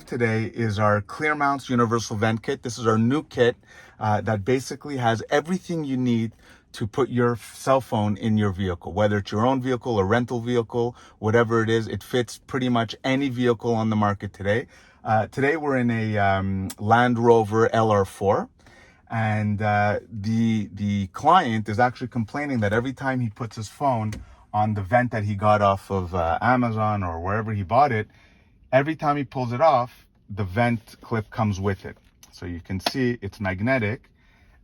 have today is our Clearmounts Universal Vent Kit. This is our new kit that basically has everything you need to put your cell phone in your vehicle, whether it's your own vehicle or rental vehicle, whatever it is. It fits pretty much any vehicle on the market today. Today we're in a Land Rover LR4. And the client is actually complaining that every time he puts his phone on the vent that he got off of Amazon or wherever he bought it, every time he pulls it off, the vent clip comes with it. So you can see it's magnetic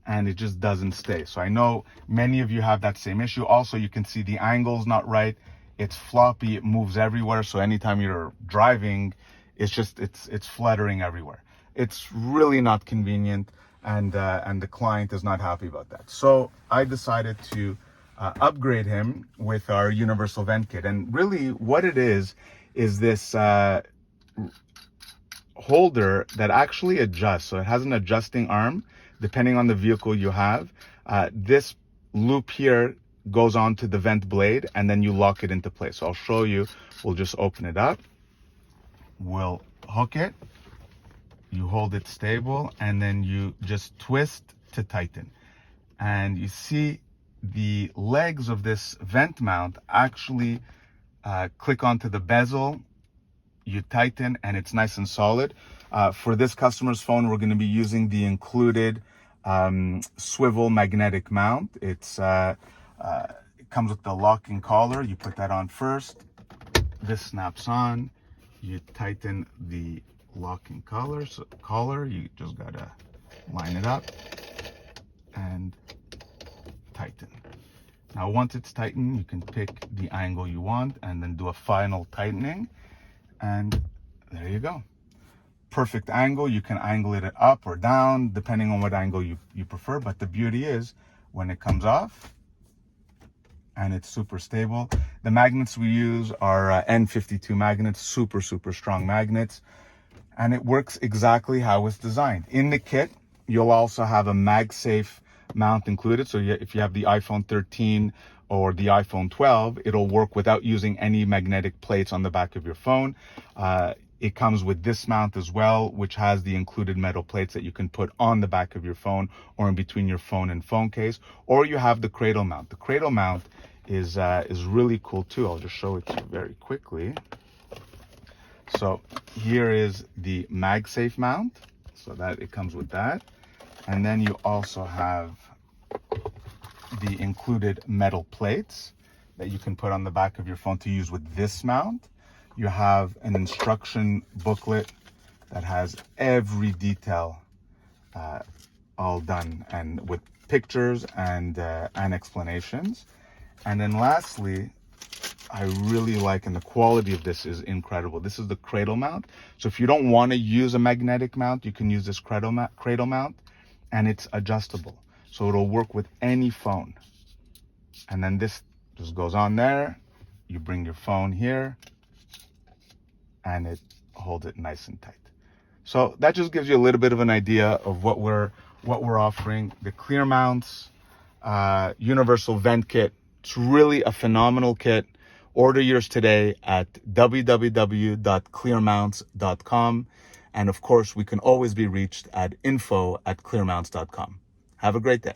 and it just doesn't stay. So I know many of you have that same issue. Also, you can see the angle's not right. It's floppy, it moves everywhere. So anytime you're driving, it's fluttering everywhere. It's really not convenient. And the client is not happy about that. So I decided to upgrade him with our universal vent kit. And really what it is this holder that actually adjusts. So it has an adjusting arm depending on the vehicle you have. This loop here goes onto the vent blade and then you lock it into place. So I'll show you. We'll just open it up. We'll hook it. You hold it stable and then you just twist to tighten. And you see the legs of this vent mount actually click onto the bezel. You tighten and it's nice and solid. For this customer's phone, we're going to be using the included Swivel magnetic mount. It comes with the locking collar. You put that on first. This snaps on. You tighten the locking collar. You just gotta line it up and tighten. Now once it's tightened, you can pick the angle you want and then do a final tightening, and there you go. Perfect angle. You can angle it up or down depending on what angle you prefer, but the beauty is when it comes off and it's super stable. The magnets we use are N52 magnets, super strong magnets. And it works exactly how it's designed. In the kit, you'll also have a Magsafe Mount included. So if you have the iPhone 13 or the iPhone 12, it'll work without using any magnetic plates on the back of your phone. It comes with this mount as well, which has the included metal plates that you can put on the back of your phone or in between your phone and phone case. Or you have the Cradle Mount. The Cradle Mount is really cool too. I'll just show it to you very quickly. So here is the Magsafe Mount, so that it comes with that. And then you also have the included metal plates that you can put on the back of your phone to use with this mount. You have an instruction booklet that has every detail all done, and with pictures and explanations. And then lastly, I really like, and the quality of this is incredible. This is the Cradle Mount. So if you don't want to use a magnetic mount, you can use this Cradle Mount, and it's adjustable. So it'll work with any phone. And then this just goes on there. You bring your phone here, and it holds it nice and tight. So that just gives you a little bit of an idea of what we're offering. The Clearmounts Universal Vent Kit. It's really a phenomenal kit. Order yours today at www.clearmounts.com. And of course, we can always be reached at info@clearmounts.com. Have a great day.